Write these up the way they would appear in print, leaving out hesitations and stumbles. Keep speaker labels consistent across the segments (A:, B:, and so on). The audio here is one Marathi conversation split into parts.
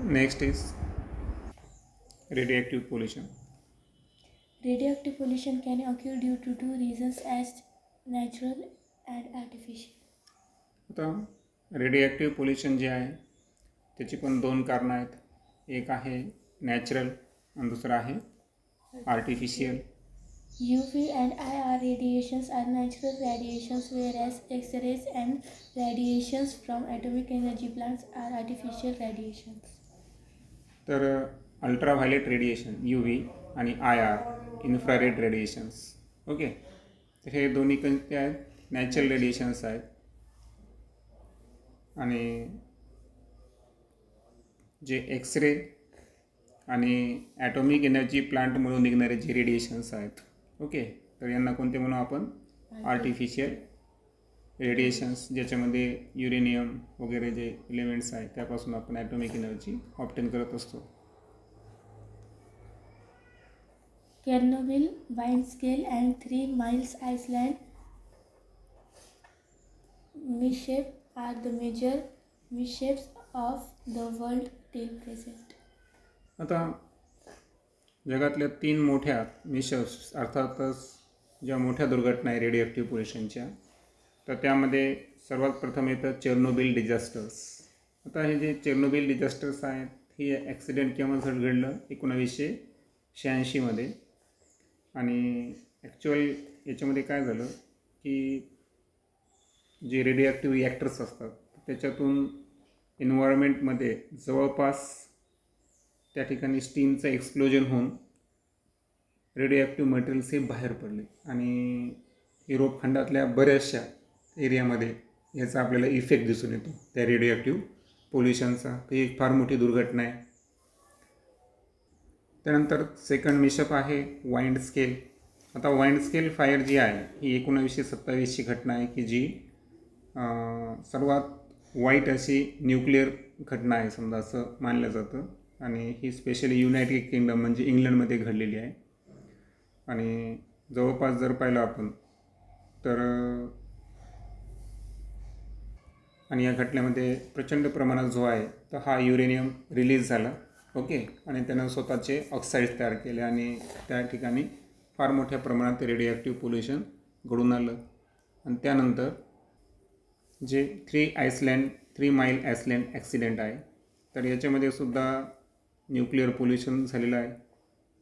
A: Next is radioactive pollution.
B: Radioactive pollution can occur due to two reasons as natural and artificial.
A: आता रेडिएक्टिव्ह पोल्युशन जे आहे त्याची पण दोन कारणं आहेत. एक आहे नॅचरल आणि दुसरं आहे artificial.
B: UV and IR radiations are natural radiations, whereas X-rays and radiations from atomic energy plants are artificial radiations.
A: तर अल्ट्राव्हायलेट रेडिएशन UV आणि IR इन्फ्रारेड रेडिएशन्स. ओके, तर हे दोन्ही कोणते आहेत? नॅचरल रेडिएशन्स आहेत. आणि जे एक्सरे आणि ॲटॉमिक एनर्जी प्लांटमधून निघणारे जे रेडिएशन्स आहेत, ओके, तर यांना कोणते म्हणू आपण? आर्टिफिशियल रेडिएशन्स, ज्याच्यामध्ये युरेनियम वगैरे जे एलिमेंट्स आहेत त्यापासून आपण ॲटॉमिक एनर्जी ऑब्टेन करत असतो.
B: Chernobyl, Windscale and 3 Miles Iceland mishap are the major mishaps of the world till present.
A: आता जगातल्या 3 मोठ्या मिशप्स अर्थातच ज्या मोठ्या दुर्घटना आहे रेडिओॲक्टिव्ह पोल्युशनच्या, तर त्यामध्ये सर्वात प्रथम येतं चेर्नोबिल डिझास्टर्स. आता हे जे चेर्नोबिल डिझास्टर्स आहेत ही ॲक्सिडेंट केव्हा घडलं? 1986मध्ये. आणि ॲक्च्युअल याच्यामध्ये काय झालं की जे रेडिओॲक्टिव्ह रिॲक्टर्स असतात त्याच्यातून एन्व्हायरमेंटमध्ये जवळपास त्या ठिकाणी स्टीमचं एक्सप्लोजन होऊन रेडिओॲक्टिव्ह मटेरियल्स हे बाहेर पडले. आणि युरोप खंडातल्या बऱ्याचशा एरियामध्ये याचा आपल्याला इफेक्ट दिसून येतो त्या रेडिओॲक्टिव्ह पोल्युशनचा. ही एक फार मोठी दुर्घटना आहे. त्यानंतर सेकंड मिशअप आहे वाइंडस्केल. आता वाइंडस्केल फायर जी आहे ही 1927ची घटना आहे की जी सर्वात वाईट अशी न्यूक्लिअर घटना आहे समजा असं मानलं जातं. आणि ही स्पेशली युनायटेड किंगडम म्हणजे इंग्लंडमध्ये घडलेली आहे. आणि जवळपास जर पाहिलं आपण तर आणि या घटनेमध्ये प्रचंड प्रमाणात जो आहे तर हा युरेनियम रिलीज झाला. ओके, आणि त्यानं स्वतःचे ऑक्साईड्स तयार केले आणि त्या ठिकाणी फार मोठ्या प्रमाणात रेडिओॲक्टिव्ह पोल्युशन घडून आलं. आणि त्यानंतर जे 3 माईल आयसलँड ॲक्सिडेंट आहे तर याच्यामध्ये सुद्धा न्यूक्लिअर पोल्युशन झालेलं आहे.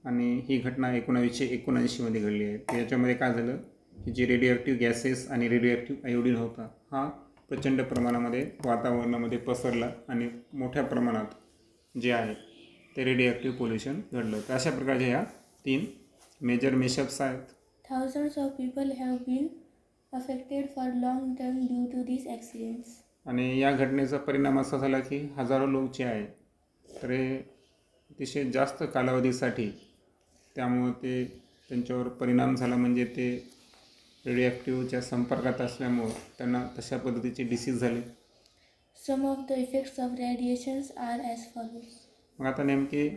A: आणि ही घटना 1979मध्ये घडली आहे. तर याच्यामध्ये काय झालं की जे रेडिओॲक्टिव्ह गॅसेस आणि रेडिओॲक्टिव्ह आयोडीन होता हा प्रचंड प्रमाणामध्ये वातावरणामध्ये पसरला आणि मोठ्या प्रमाणात जे आहे ते रेडिओॲक्टिव्ह पोल्युशन घडलं. तर अशा प्रकारच्या ह्या 3 मेजर मिशप्स आहेत.
B: Thousands of people have been affected for long term due to these accidents.
A: आणि या घटनेचा परिणाम असा झाला की हजारो लोक जे आहे तर हे अतिशय जास्त कालावधीसाठी त्यामुळे ते त्यांच्यावर परिणाम झाला. म्हणजे ते रेडिओॲक्टिव्हच्या संपर्कात असल्यामुळं त्यांना तशा पद्धतीचे डिसीज झाले.
B: Some of the effects of radiations are as follows.
A: मग आता नेमके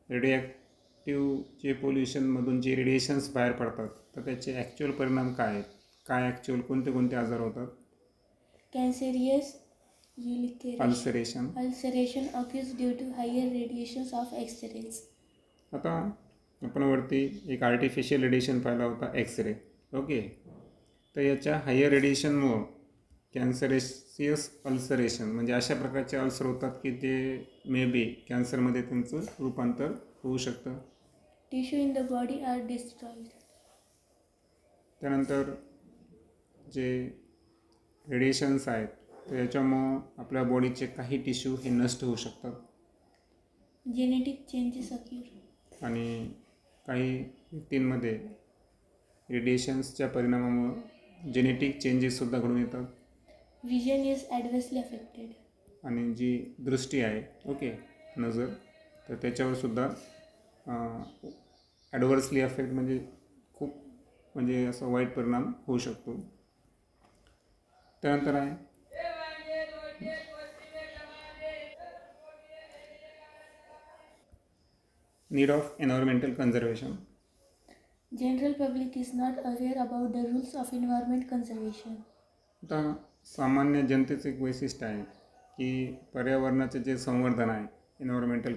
A: रेडिओॲक्टिव्ह जे पोल्युशनमधून जे रेडिएशन्स बाहेर पडतात तर त्याचे ॲक्च्युअल परिणाम काय आहेत? काय ॲक्च्युअल कोणते आजार होतात?
B: Cancerous
A: ulceration.
B: ulceration occurs due to higher radiations of X-rays.
A: आता आपण वरती एक आर्टिफिशियल रेडिएशन पाहिला होता एक्सरे. ओके, तर याच्या हायर रेडिएशनमुळं कॅन्सरेशियस अल्सरेशन म्हणजे अशा प्रकारचे अल्सर होतात की ते मे बी कॅन्सरमध्ये त्यांचं रूपांतर होऊ शकतं.
B: Tissue in the body are destroyed.
A: त्यानंतर जे रेडिएशन्स आहेत तर याच्यामुळं आपल्या बॉडीचे काही टिश्यू हे नष्ट होऊ शकतात.
B: Genetic changes occur.
A: आणि काही व्यक्तींमध्ये रेडिएशन्सच्या परिणामामुळं जेनेटिक चेंजेससुद्धा घडून येतात.
B: Vision is adversely affected.
A: आणि जी दृष्टी आहे, ओके, नजर, तर त्याच्यावरसुद्धा ॲडव्हर्सली अफेक्ट म्हणजे खूप म्हणजे असा वाईट परिणाम होऊ शकतो. त्यानंतर आहे need of environmental conservation.
B: General public is not aware about the rules of environment conservation.
A: आता सामान्य जनतेचं एक वैशिष्ट्य आहे की पर्यावरणाचे जे संवर्धन आहे एन्व्हायरमेंटल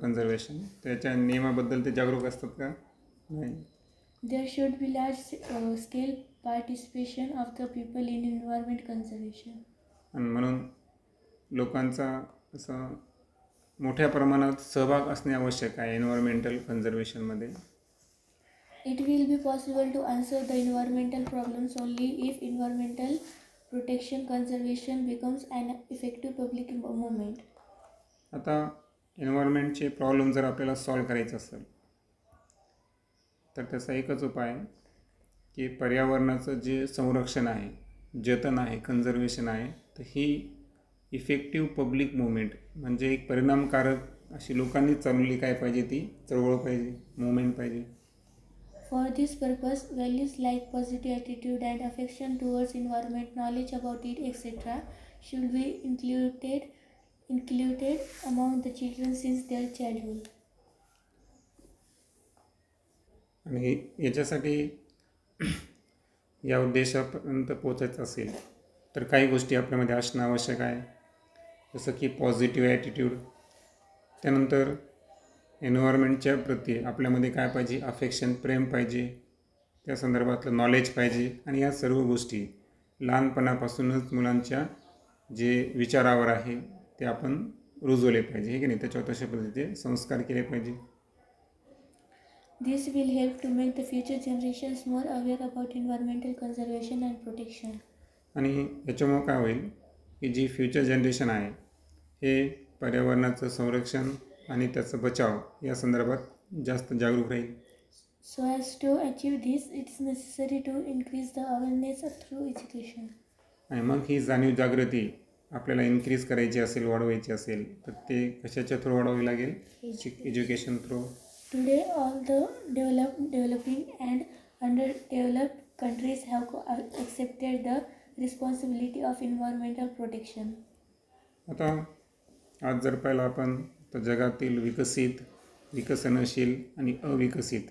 A: कन्झर्वेशन त्याच्या नियमाबद्दल ते जागरूक असतात का? नाही.
B: There should be large scale participation of the people in environment conservation.
A: आणि म्हणून लोकांचा असं मोठ्या प्रमाणात सहभाग असणे आवश्यक आहे environmental कन्झर्वेशनमध्ये.
B: It will be possible to answer the environmental problems only if environmental protection conservation becomes an effective public movement.
A: आता एन्व्हायरमेंटचे प्रॉब्लेम जर आपल्याला सॉल्व करायचे असेल तर त्याचा एकच उपाय आहे की पर्यावरणाचं जे संरक्षण आहे, जतन आहे, कन्झर्वेशन आहे, तर ही इफेक्टिव्ह पब्लिक मुवमेंट म्हणजे एक परिणामकारक अशी लोकांनी चालवली काय पाहिजे, ती चळवळ पाहिजे, मुवमेंट पाहिजे.
B: For this purpose, values like positive attitude and affection towards environment, knowledge about it, etc. should be included among the children since their childhood.
A: आणि याच्यासाठी या उद्देशापर्यंत पोचायचं असेल तर काही गोष्टी आपल्यामध्ये असणं आवश्यक आहे, जसं की पॉझिटिव्ह ॲटिट्यूड. त्यानंतर एन्व्हायरमेंटच्या प्रती आपल्यामध्ये काय पाहिजे, अफेक्शन, प्रेम पाहिजे, त्या संदर्भातलं नॉलेज पाहिजे. आणि या सर्व गोष्टी लहानपणापासूनच मुलांच्या जे विचारावर आहे ते आपण रुजवले पाहिजे, हे की नाही, त्याच्यावर तशा पद्धतीचे संस्कार केले पाहिजे.
B: This will help to make the future generations more aware about environmental conservation and protection.
A: आणि याच्यामुळं काय होईल की जी फ्युचर जनरेशन आहे हे पर्यावरणाचं संरक्षण आणि त्याचा बचाव या संदर्भात जास्त जागरूक राहील.
B: So as to achieve this, it is necessary to increase the awareness through education.
A: आणि मग ही जाणीव जागृती आपल्याला इन्क्रीज करायची असेल, वाढवायची असेल, तर ते कशाच्या थ्रू वाढवावी लागेल? Education through.
B: Today, all the developing and underdeveloped countries have accepted the responsibility of environmental protection.
A: आता आज जर पाहिलं आपण तर जगातील विकसित, विकसनशील आणि अविकसित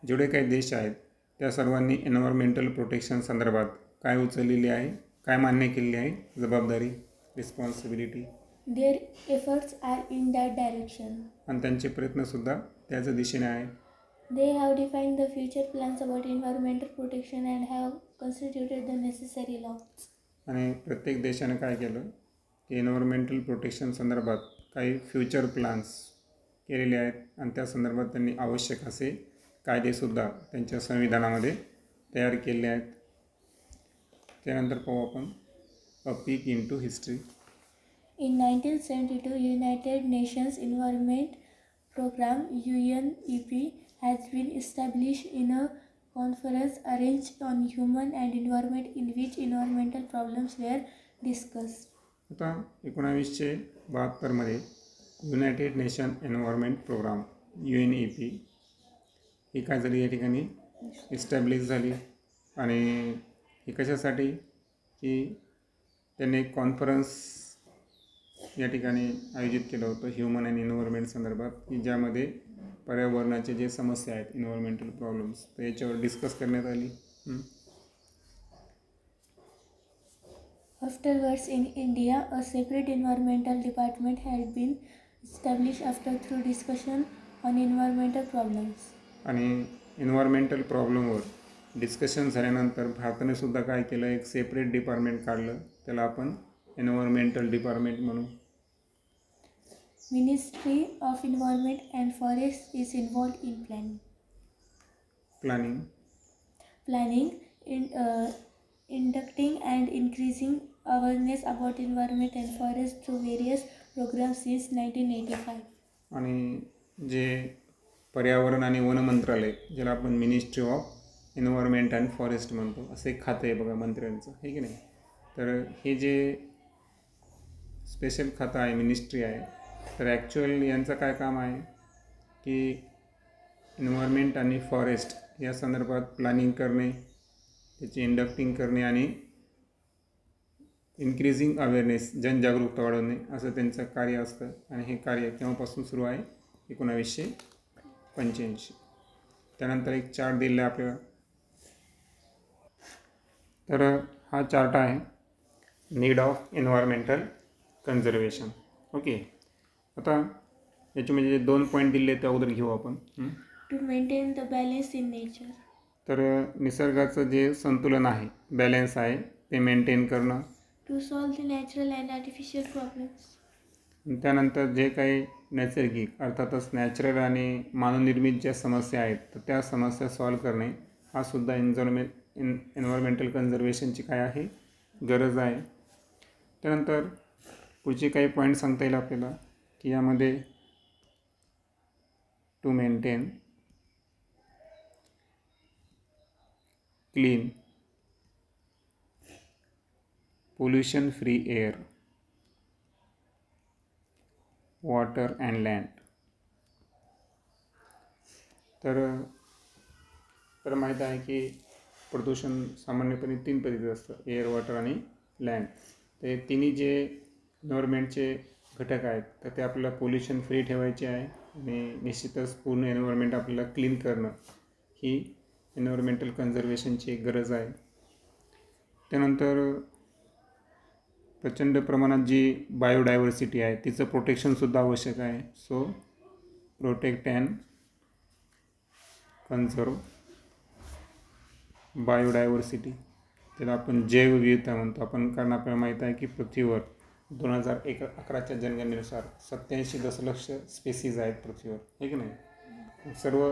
A: जेवढे काही देश आहेत त्या सर्वांनी एन्व्हायरमेंटल प्रोटेक्शन संदर्भात काय उचललेली आहे, काय मान्य केलेली आहे जबाबदारी, responsibility.
B: Their efforts are in that direction.
A: आणि त्यांचे प्रयत्नसुद्धा त्याच दिशेने आहेत.
B: They have defined the future plans about environmental protection and have constituted the necessary laws.
A: आणि प्रत्येक देशाने काय केलं की एन्व्हायरमेंटल प्रोटेक्शन संदर्भात काही फ्युचर प्लॅन्स केलेले आहेत आणि त्या संदर्भात त्यांनी आवश्यक असे कायदेसुद्धा त्यांच्या संविधानामध्ये तयार केलेले आहेत. त्यानंतर पाहू आपण a peek into history.
B: In 1972, United Nations Environment Program (UNEP) has been established in a conference arranged on human and environment in which environmental problems were discussed.
A: आता 1972मध्ये United Nation Environment Programme UNEP ही काय झाली, या ठिकाणी इस्टॅब्लिश झाली. आणि ही कशासाठी की त्यांनी एक कॉन्फरन्स या ठिकाणी आयोजित केलं होतं ह्युमन अँड एन्व्हायरमेंट संदर्भात, की ज्यामध्ये पर्यावरणाचे जे समस्या आहेत, एन्व्हायरमेंटल प्रॉब्लेम्स, तर याच्यावर डिस्कस करण्यात आली.
B: Afterwards, in India, a separate environmental department had been established after through discussion on environmental problems.
A: आणि एन्व्हायरमेंटल प्रॉब्लेमवर डिस्कशन झाल्यानंतर भारताने सुद्धा काय केलं, एक सेपरेट डिपार्टमेंट काढलं, त्याला आपण एन्व्हायरमेंटल डिपार्टमेंट म्हणू.
B: Ministry of Environment and Forest is involved in planning, inducting and increasing awareness about environment and forest through various programs since 1985.
A: आणि जे पर्यावरण आणि वन मंत्रालय, ज्याला आपण ministry of environment and forest म्हणतो, असं एक खातं आहे बघा मंत्र्यांचं, हे की नाही. तर हे जे स्पेशल खातं आहे, मिनिस्ट्री आहे, तर ॲक्च्युअल यांचं काय काम आहे की एन्व्हायरमेंट आणि फॉरेस्ट या संदर्भात प्लॅनिंग करणे, त्याची इंडक्टिंग करणे आणि इन्क्रीजिंग अवेअरनेस, जनजागरूकता वाढवणे, असं त्यांचं कार्य असतं. आणि हे कार्य केव्हापासून सुरू आहे, 1985. त्यानंतर एक चार्ट दिलेला आहे आपल्याला. तर हा चार्ट आहे need of environmental conservation. Okay, आता याचे म्हणजे 2 पॉईंट दिले ते अगोदर घेऊ आपण.
B: To maintain the balance in nature.
A: तर निसर्गाचं जे संतुलन आहे, बॅलन्स आहे, ते मेंटेन करणं.
B: To solve the natural and artificial problems.
A: त्यानंतर जे काही नैसर्गिक अर्थातच नॅचरल आणि मानवनिर्मित ज्या समस्या आहेत तर त्या समस्या सॉल्व करणे हा सुद्धा एन्व्हायरमेंटल कन्झर्वेशनची काय आहे, गरज आहे. त्यानंतर पुढचे काही पॉईंट सांगता येईल आपल्याला की यामध्ये to maintain clean pollution free air, water and land. तर माहीत आहे की प्रदूषण सामान्यपणे 3 पद्धतीचं असतं, एअर, वॉटर आणि लँड. ते तिन्ही जे एन्व्हायरमेंटचे घटक आहेत तर ते आपल्याला पोल्युशन फ्री ठेवायचे आहे आणि निश्चितच पूर्ण एन्व्हायरमेंट आपल्याला क्लीन करणं ही एन्व्हायरमेंटल कन्झर्वेशनची एक गरज आहे. त्यानंतर प्रचंड प्रमाणात जी बायोडायव्हर्सिटी आहे तिचं प्रोटेक्शनसुद्धा आवश्यक आहे. So protect and conserve biodiversity, त्याला आपण जैवविविधता म्हणतो आपण. कारण आपल्याला माहीत आहे की पृथ्वीवर 2011च्या जनगणनेनुसार 87 दशलक्ष स्पेसीज आहेत पृथ्वीवर, हे की नाही. सर्व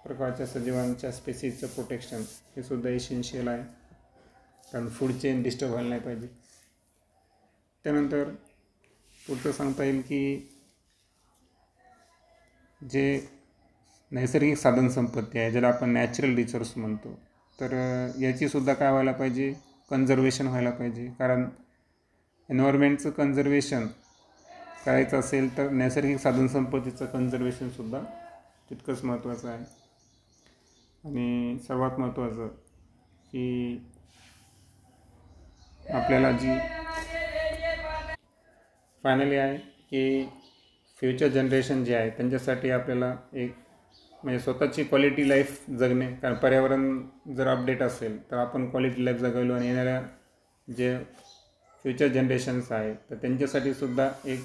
A: प्रकारच्या सजीवांच्या स्पेसीजचं प्रोटेक्शन हे सुद्धा एसेन्शियल आहे, कारण फूड चेन डिस्टर्ब व्हायला नाही पाहिजे. त्यानंतर पुढचं सांगता येईल की जे नैसर्गिक साधनसंपत्ती आहे ज्याला आपण नॅचरल रिसोर्स म्हणतो तर याचीसुद्धा काय व्हायला पाहिजे, कन्झर्वेशन व्हायला पाहिजे. कारण एन्व्हायरमेंटचं कन्झर्वेशन करायचं असेल तर नैसर्गिक साधनसंपत्तीचं कन्झर्वेशनसुद्धा तितकंच महत्त्वाचं आहे. आणि सर्वात महत्त्वाचं की आपल्याला जी फायनली आहे की फ्युचर जनरेशन जे आहे त्यांच्यासाठी आपल्याला एक म्हणजे स्वतःची क्वालिटी लाईफ जगणे. कारण पर्यावरण जर अपडेट असेल तर आपण क्वालिटी लाईफ जगवलो आणि येणाऱ्या जे फ्युचर जनरेशन्स आहे तर त्यांच्यासाठी सुद्धा एक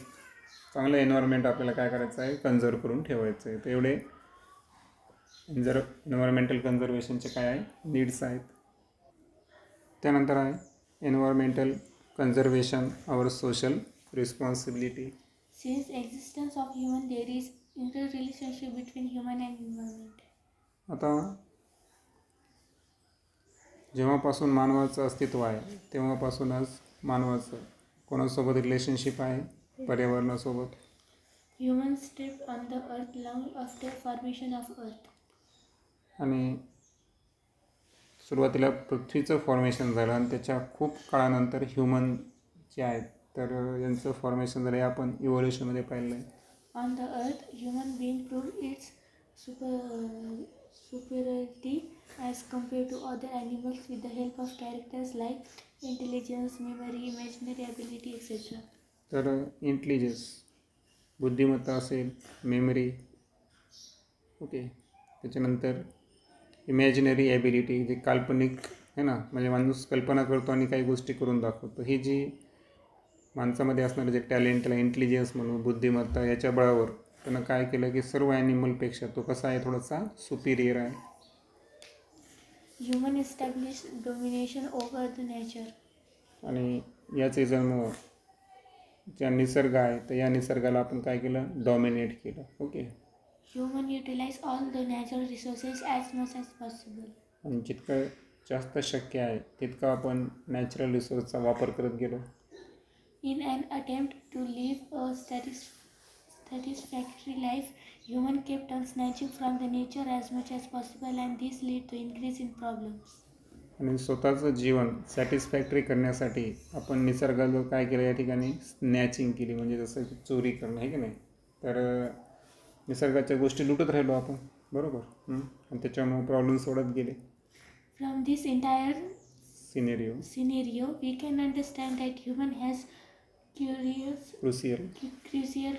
A: चांगलं एन्व्हायरमेंट आपल्याला काय करायचं आहे, कन्झर्व करून ठेवायचं आहे. तर एवढे एन्व्हायरमेंटल कन्झर्वेशनचे काय आहे, नीड्स आहेत. त्यानंतर आहे environmental conservation our social responsibility.
B: Since existence of human, there is interrelationship between human and environment.
A: आता जेव्हापासून मानवाचं अस्तित्व आहे तेव्हापासूनच मानवाचं कोणासोबत रिलेशनशिप आहे, पर्यावरणासोबत.
B: Humans stepped on the earth long after formation of earth.
A: आणि सुरुवातीला पृथ्वीचं फॉर्मेशन झालं आणि त्याच्या खूप काळानंतर ह्युमन जे आहेत तर यांचं फॉर्मेशन झालं हे आपण इव्होल्युशनमध्ये पाहिलं आहे.
B: On the earth, human being proved its superiority as compared to other animals with the help of characters like intelligence, memory, imaginary ability, etc.
A: तर इंटेलिजन्स, बुद्धिमत्ता असेल, मेमरी, ओके. त्याच्यानंतर इमॅजिनरी ॲबिलिटी, जे काल्पनिक आहे ना, म्हणजे माणूस कल्पना करतो आणि काही गोष्टी करून दाखवतो. ही जी माणसामध्ये असणारं जे टॅलेंट, त्याला इंटेलिजन्स म्हणून, बुद्धिमत्ता, याच्या बळावर त्यानं काय केलं की सर्व ॲनिमलपेक्षा तो कसा आहे, थोडासा सुपिरियर आहे.
B: Human established domination over the nature.
A: आणि याच रिझनमुळं ज्या निसर्ग आहे तर या निसर्गाला आपण काय केलं, डॉमिनेट केलं. Okay.
B: Human utilize all the natural resources as much as possible.
A: आणि जितकं जास्त शक्य आहे तितका आपण नॅचरल रिसोर्सचा वापर करत गेलो.
B: In an attempt to live a satisfactory life, human kept on snatching from the nature as much as possible, and this led to increase in problems.
A: आणि स्वतःचं जीवन सॅटिस्फॅक्टरी करण्यासाठी आपण निसर्गाला काय केलं, या ठिकाणी स्नॅचिंग केली, म्हणजे जसं की चोरी करणं, आहे की नाही. तर निसर्गाच्या गोष्टी लुटत राहिलो आपण, बरोबर. आणि त्याच्यामुळे प्रॉब्लेम्स वाढत गेले.
B: From this entire
A: scenario
B: we can understand that human has crucial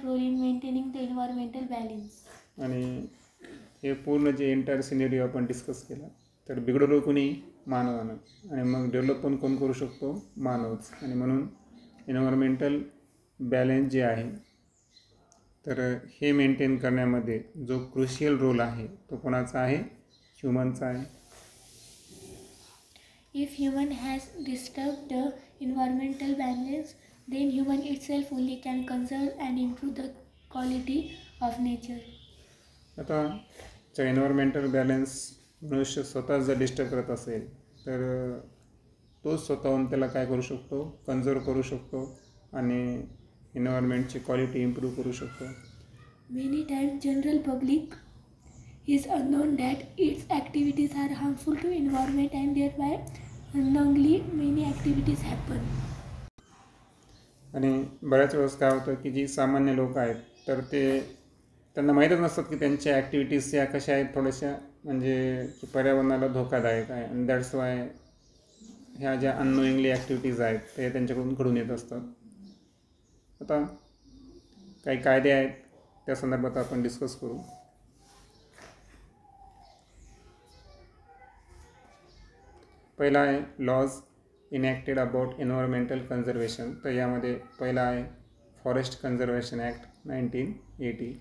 B: role in maintaining the environmental balance.
A: आणि हे पूर्ण जे एंटायर सिनेरिओ आपण डिस्कस केला तर बिघडवलं कोणी, मानवानं. आणि मग डेव्हलप पण कोण करू शकतो, मानवच. आणि म्हणून एन्व्हायरमेंटल बॅलन्स जे आहे तर हे मेंटेन करण्यामध्ये जो क्रुशियल रोल आहे तो कोणाचा आहे? ह्युमनचा आहे.
B: If human has disturbed the environmental balance, then human itself only can conserve and improve the quality of nature.
A: आता एन्व्हायरमेंटल बॅलन्स मनुष्य स्वतः जर डिस्टर्ब करत असेल तर तो स्वतःहून त्याला काय करू शकतो? कन्झर्व करू शकतो आणि एन्व्हायरमेंटची क्वालिटी इम्प्रूव्ह करू शकतो.
B: Many times general public is unknown that its activities are harmful to environment and thereby unknowingly many activities happen.
A: आणि बऱ्याच वेळेस काय होतं की जी सामान्य लोक आहेत तर त्यांना माहीतच नसतात की त्यांच्या ॲक्टिव्हिटीज या कशा आहेत, थोड्याशा म्हणजे की पर्यावरणाला धोकादायक आहे. आणि दॅट्स वाय ह्या ज्या अननोईंगली ॲक्टिव्हिटीज आहेत ते त्यांच्याकडून घडून येत असतात. आता काही कायदे आहेत त्या संदर्भात आपण डिस्कस करू. पहिला आहे laws enacted about environmental conservation. तर यामध्ये पहिला आहे forest conservation act 1980.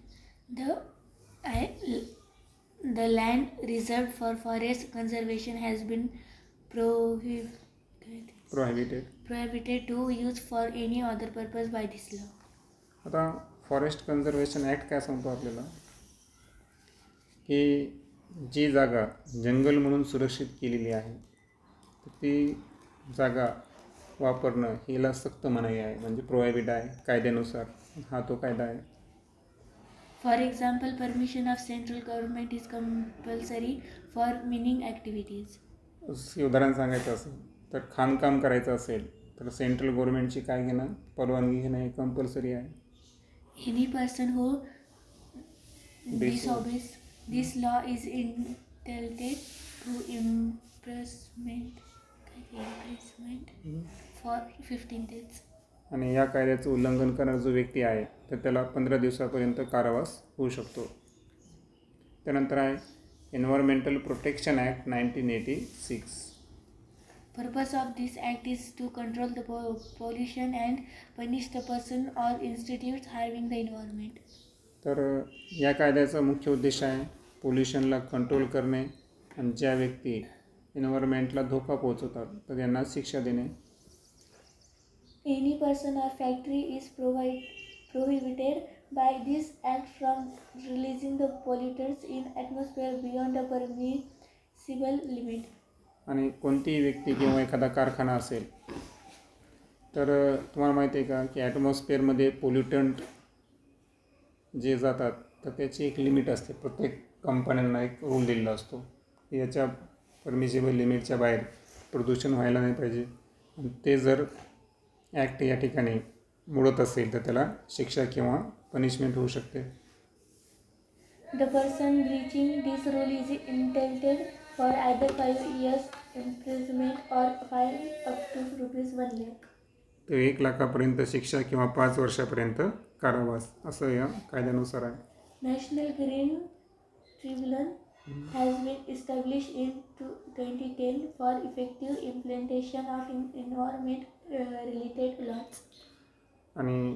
B: The land reserved for forest conservation has been prohibited to use for any other purpose by this law.
A: आता फॉरेस्ट कन्झर्वेशन ॲक्ट काय सांगतो आपल्याला की जी जागा जंगल म्हणून सुरक्षित केलेली आहे ती जागा वापरणं हिला सक्त मनाई आहे, म्हणजे प्रोहिबिट आहे कायद्यानुसार. हा तो कायदा आहे.
B: For example, permission of central government is compulsory for mining activities.
A: उदाहरण सांगायचं असेल तर खाणकाम करायचं असेल तर सेंट्रल गव्हर्नमेंटची काय घेणं, परवानगी घेणं हे कंपल्सरी आहे.
B: Any person who disobeys this law is entitled to imprisonment for 15 days.
A: आणि या कायद्याचं उल्लंघन करणारा जो व्यक्ती आहे तर त्याला 15 दिवसापर्यंत कारावास होऊ शकतो. त्यानंतर आहे environmental protection act 1986.
B: Purpose of this act is to control the pollution and punish the person or institutes harming the environment.
A: तर या कायद्याचा मुख्य उद्देश आहे पोल्युशनला कंट्रोल करणे आणि ज्या व्यक्ती एन्व्हायरमेंटला धोका पोहोचवतात तर त्यांना शिक्षा देणे.
B: Any person or factory is prohibited by this act from releasing the pollutants in atmosphere beyond the permissible limit.
A: आणि कोणतीही व्यक्ती किंवा एखादा कारखाना असेल तर तुम्हाला माहिती आहे का की ॲटमॉस्फिअरमध्ये पोल्युटंट जे जातात तर त्याची एक लिमिट असते. प्रत्येक कंपन्यांना एक रूल दिलेला असतो की याच्या परमिसिबल लिमिटच्या बाहेर प्रदूषण व्हायला नाही पाहिजे. आणि ते जर ॲक्ट या ठिकाणी मोडत असेल तर त्याला शिक्षा किंवा पनिशमेंट होऊ शकते.
B: The person breaching this rule is entitled for either 5 years imprisonment or fine up to ₹1 lakh.
A: तर 1 लाखापर्यंत शिक्षा किंवा 5 वर्षापर्यंत कारावास असं या कायद्यानुसार आहे.
B: National Green Tribunal has been established in 2010 for effective implementation of environment related laws.
A: आणि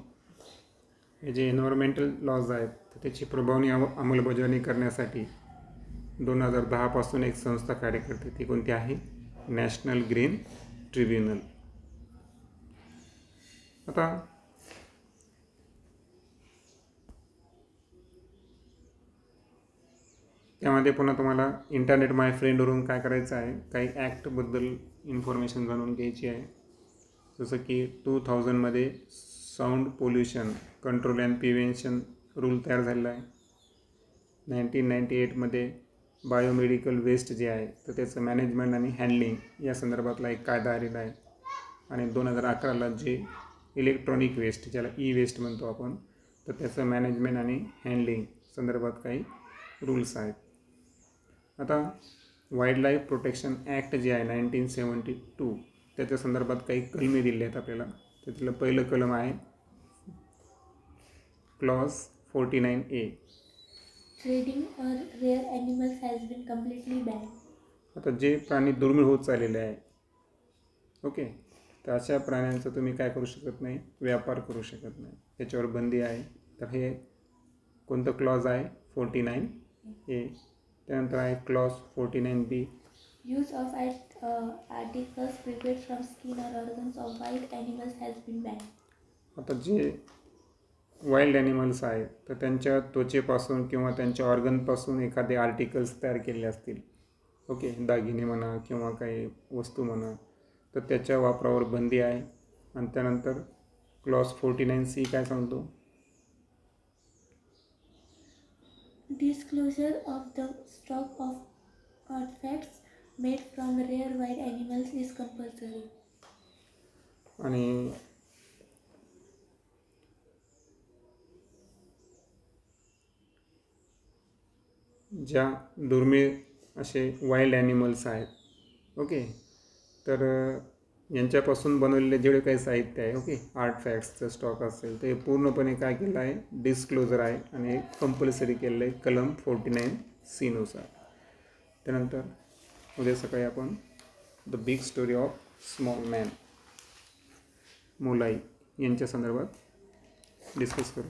A: हे जे एन्व्हायरमेंटल लॉज आहेत तर त्याची प्रभावी अंमलबजावणी करण्यासाठी 2010 पासून एक संस्था कार्य करते. ती कोणती आहे? National green tribunal. आता त्यामध्ये पुन्हा तुम्हाला इंटरनेट माय फ्रेंडवरून काय करायचं आहे, काही ॲक्टबद्दल इन्फॉर्मेशन जाणून घ्यायची आहे. जसं की 2000मध्ये sound pollution control and prevention rule तयार झालेला आहे. 1998मध्ये बायोमेडिकल वेस्ट जे आहे तर त्याचं मॅनेजमेंट आणि हँडलिंग या संदर्भातला एक कायदा आलेला आहे. आणि 2011ला जे इलेक्ट्रॉनिक वेस्ट ज्याला वेस्ट म्हणतो आपण तर त्याचं मॅनेजमेंट आणि हँडलिंग संदर्भात काही रूल्स आहेत. आता वाईल्ड लाईफ प्रोटेक्शन ॲक्ट जे आहे 1972 त्याच्या संदर्भात काही कलमे दिले आहेत आपल्याला. त्यातलं पहिलं कलम आहे clause 49A.
B: Trading or rare animals has been completely banned.
A: आता जे प्राणी दुर्मिळ होत चाललेले आहे ओके तर अशा प्राण्यांचं तुम्ही काय करू शकत नाही, व्यापार करू शकत नाही, त्याच्यावर बंदी आहे. तर हे कोणतं क्लॉज आहे 49A. त्यानंतर आहे clause 49B.
B: Use of articles prepared from skin or organs of wild animals has been banned.
A: आता जे वाईल्ड ॲनिमल्स आहेत तर त्यांच्या त्वचेपासून किंवा त्यांच्या ऑर्गनपासून एखादे आर्टिकल्स तयार केले असतील, ओके, दागिने म्हणा किंवा काही वस्तू म्हणा, तर त्याच्या वापरावर बंदी आहे. आणि त्यानंतर क्लॉज 49C काय सांगतो?
B: Disclosure of the stock of artifacts made from rare wild animals is compulsory.
A: आणि ज्या दुर्मिळ असे वाईल्ड ॲनिमल्स आहेत, ओके, तर यांच्यापासून बनवलेले जेवढे काही साहित्य आहे, ओके, आर्टफॅक्ट्सचं स्टॉक असेल ते पूर्णपणे काय केलं आहे, डिस्क्लोजर आहे आणि कंपल्सरी केलेलं आहे कलम 49C नुसार. त्यानंतर उद्या सकाळी आपण the big story of small man, Molai यांच्या संदर्भात डिस्कस करू.